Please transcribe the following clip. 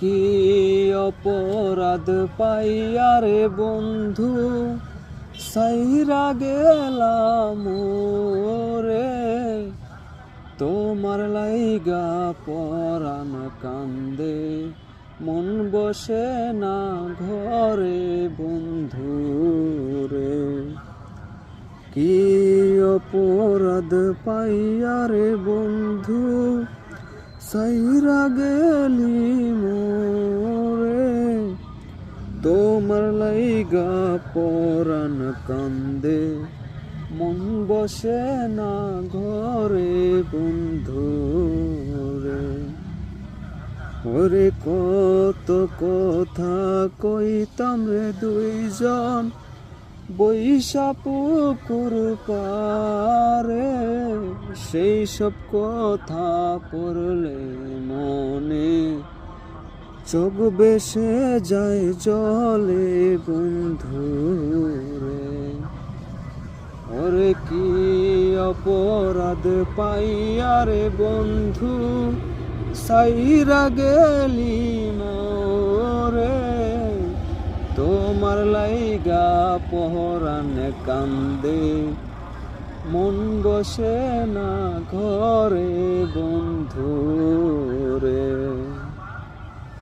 কি অপরাধ পাইয়া রে বন্ধু সাইরা গেলাম রে, তোমার লাইগা পরাণ কান্দে মন বসে না ঘরে বন্ধু রে। কি অপরাধ পাইয়া রে বন্ধু সাইরা গেলি মোরে, তোমার লাইগা পরাণ কান্দে মন বসে না ঘরে বন্ধু রে। ওরে কত কথা কইতাম রে দুইজন বৈশা পুকুর পারে, সেই সব কথা পড়লে মনে চোখ বেসে যায় জলে বন্ধু রে। ওরে কি অপরাধ পাইয়া রে বন্ধু সাইরা গেলি মোরে, তোমার লাইগা পরাণ কান্দে মন বসে না ঘরে বন্ধু রে।